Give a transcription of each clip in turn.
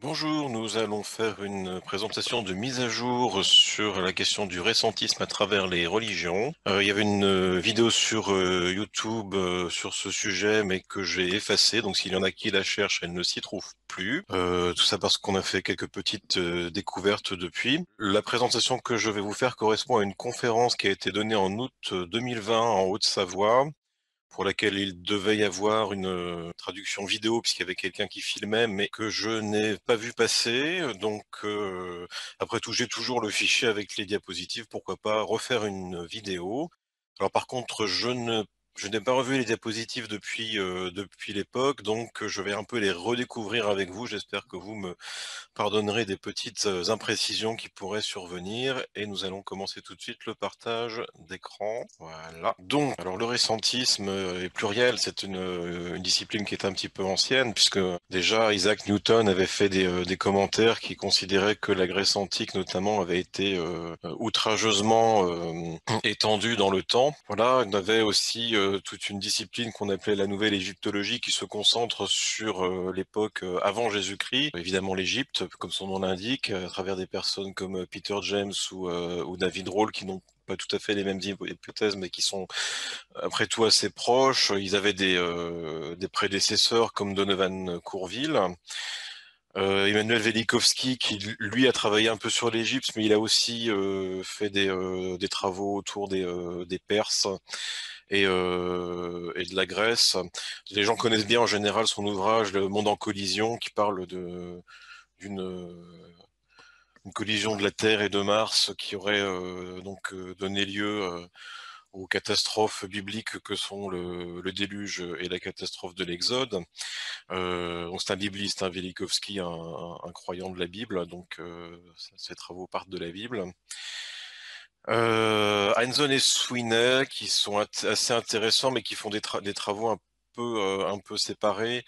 Bonjour, nous allons faire une présentation de mise à jour sur la question du récentisme à travers les religions. Il y avait une vidéo sur YouTube sur ce sujet, mais que j'ai effacée, donc s'il y en a qui la cherchent, elle ne s'y trouve plus. Tout ça parce qu'on a fait quelques petites découvertes depuis. La présentation que je vais vous faire correspond à une conférence qui a été donnée en août 2020 en Haute-Savoie, pour laquelle il devait y avoir une traduction vidéo puisqu'il y avait quelqu'un qui filmait, mais que je n'ai pas vu passer. Donc, après tout, j'ai toujours le fichier avec les diapositives. Pourquoi pas refaire une vidéo? Alors par contre, je n'ai pas revu les diapositives depuis l'époque, donc je vais un peu les redécouvrir avec vous. J'espère que vous me pardonnerez des petites imprécisions qui pourraient survenir, et nous allons commencer tout de suite le partage d'écran. Voilà. Donc, alors le récentisme est pluriel, c'est une discipline qui est un petit peu ancienne, puisque déjà Isaac Newton avait fait des commentaires qui considéraient que la Grèce antique notamment avait été outrageusement étendue dans le temps. Voilà, on avait aussi toute une discipline qu'on appelait la nouvelle égyptologie, qui se concentre sur l'époque avant Jésus-Christ. Évidemment l'Égypte, comme son nom l'indique, à travers des personnes comme Peter James ou David Rohl, qui n'ont pas tout à fait les mêmes hypothèses, mais qui sont après tout assez proches. Ils avaient des prédécesseurs comme Donovan Courville. Emmanuel Velikovsky, qui lui a travaillé un peu sur l'Égypte, mais il a aussi fait des travaux autour des Perses et de la Grèce. Les gens connaissent bien en général son ouvrage Le Monde en collision, qui parle d'une une collision de la Terre et de Mars qui aurait donné lieu aux catastrophes bibliques que sont le déluge et la catastrophe de l'Exode. Donc c'est un bibliste, hein, Velikovsky, un croyant de la Bible, donc ses travaux partent de la Bible. Heinzon et Sweeney, qui sont assez intéressants, mais qui font des travaux un peu séparés,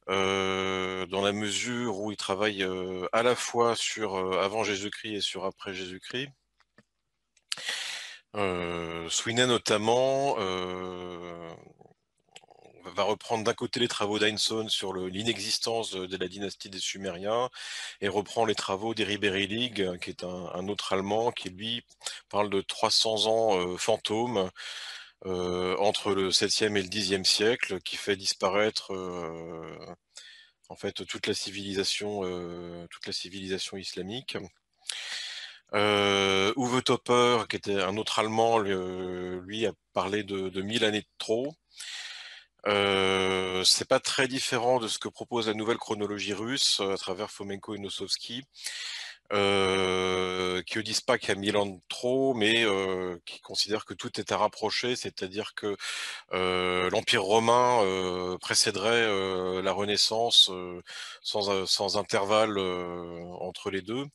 dans la mesure où ils travaillent à la fois sur avant Jésus-Christ et sur après Jésus-Christ. Sweeney notamment va reprendre d'un côté les travaux d'Heinsohn sur l'inexistence de la dynastie des Sumériens, et reprend les travaux d'Eri Bereilig, qui est un autre Allemand, qui lui parle de 300 ans fantômes entre le 7e et le 10e siècle, qui fait disparaître en fait toute la civilisation islamique. Uwe Topper, qui était un autre Allemand, lui a parlé de 1000 années de trop. C'est pas très différent de ce que propose la nouvelle chronologie russe à travers Fomenko et Nosovsky, qui ne disent pas qu'il y a 1000 ans de trop, mais qui considèrent que tout est à rapprocher, c'est-à-dire que l'Empire romain précéderait la Renaissance sans intervalle entre les deux.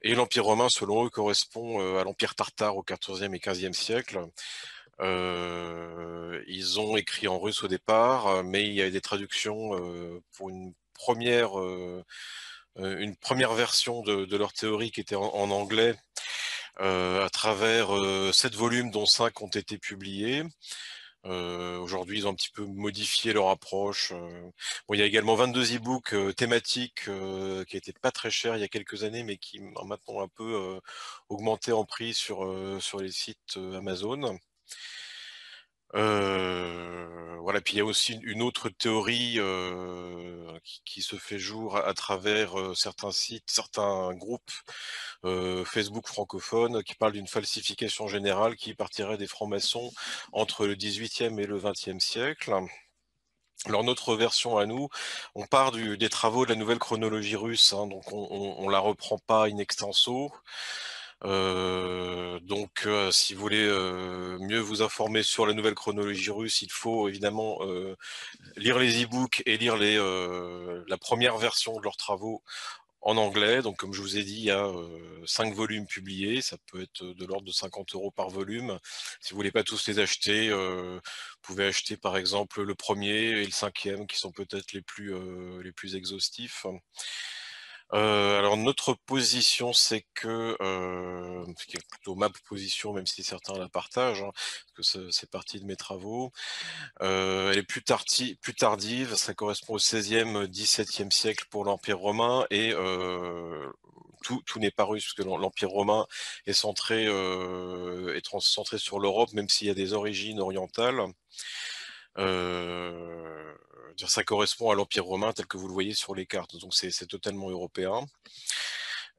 Et l'Empire romain, selon eux, correspond à l'Empire tartare au XIVe et XVe siècle. Ils ont écrit en russe au départ, mais il y a des traductions pour une première version de leur théorie qui était en anglais, à travers 7 volumes, dont 5 ont été publiés. Aujourd'hui, ils ont un petit peu modifié leur approche. Bon, il y a également 22 e-books thématiques qui étaient pas très chers il y a quelques années, mais qui ont maintenant un peu augmenté en prix sur les sites Amazon. Voilà, puis il y a aussi une autre théorie qui se fait jour à travers certains sites, certains groupes Facebook francophones, qui parlent d'une falsification générale qui partirait des francs-maçons entre le 18e et le 20e siècle. Alors notre version à nous, on part des travaux de la nouvelle chronologie russe, hein, donc on la reprend pas in extenso. Donc, si vous voulez mieux vous informer sur la nouvelle chronologie russe, il faut évidemment lire les e-books et lire la première version de leurs travaux en anglais. Donc, comme je vous ai dit, il y a 5 volumes publiés. Ça peut être de l'ordre de 50 € par volume. Si vous voulez pas tous les acheter, vous pouvez acheter par exemple le premier et le cinquième, qui sont peut-être les plus exhaustifs. Alors notre position, c'est que, ce qui est plutôt ma position, même si certains la partagent, hein, parce que c'est partie de mes travaux, elle est plus tardive, ça correspond au 16e, 17e siècle pour l'Empire romain et tout n'est pas russe, parce que l'Empire romain est centré sur l'Europe, même s'il y a des origines orientales. Dire ça correspond à l'Empire romain tel que vous le voyez sur les cartes, donc c'est totalement européen.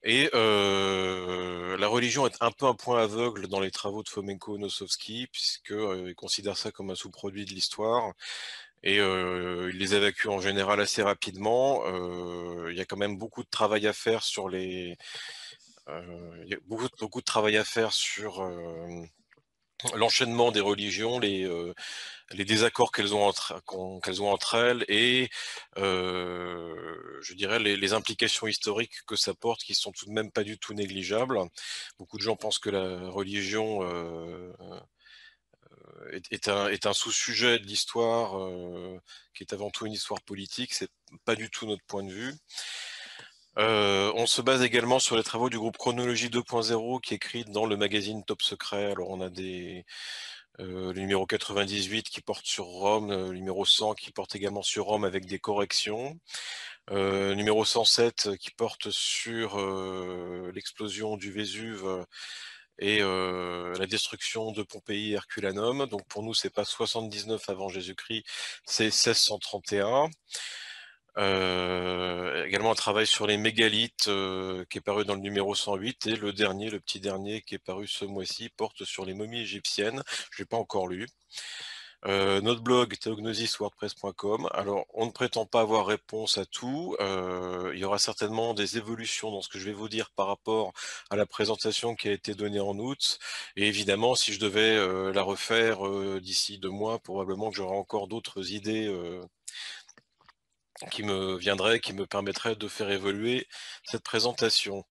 Et la religion est un peu un point aveugle dans les travaux de Fomenko-Nosowski, puisque, il considère ça comme un sous-produit de l'histoire et il les évacue en général assez rapidement. Il y a quand même beaucoup de travail à faire sur il y a beaucoup de travail à faire sur, l'enchaînement des religions, les désaccords qu'elles ont entre elles et je dirais les implications historiques que ça porte qui sont tout de même pas du tout négligeables. Beaucoup de gens pensent que la religion, est un sous-sujet de l'histoire, qui est avant tout une histoire politique. C'est pas du tout notre point de vue. On se base également sur les travaux du groupe Chronologie 2.0 qui est écrit dans le magazine Top Secret. Alors on a le numéro 98 qui porte sur Rome, le numéro 100 qui porte également sur Rome avec des corrections, numéro 107 qui porte sur l'explosion du Vésuve et la destruction de Pompéi et Herculanum. Donc pour nous, c'est pas 79 avant Jésus-Christ, c'est 1631. Également un travail sur les mégalithes qui est paru dans le numéro 108 et le dernier, le petit dernier qui est paru ce mois-ci porte sur les momies égyptiennes. Je l'ai pas encore lu. Notre blog theognosiswordpress.com. Alors, on ne prétend pas avoir réponse à tout. Il y aura certainement des évolutions dans ce que je vais vous dire par rapport à la présentation qui a été donnée en août. Et évidemment, si je devais la refaire d'ici 2 mois, probablement que j'aurai encore d'autres idées qui me permettraient de faire évoluer cette présentation.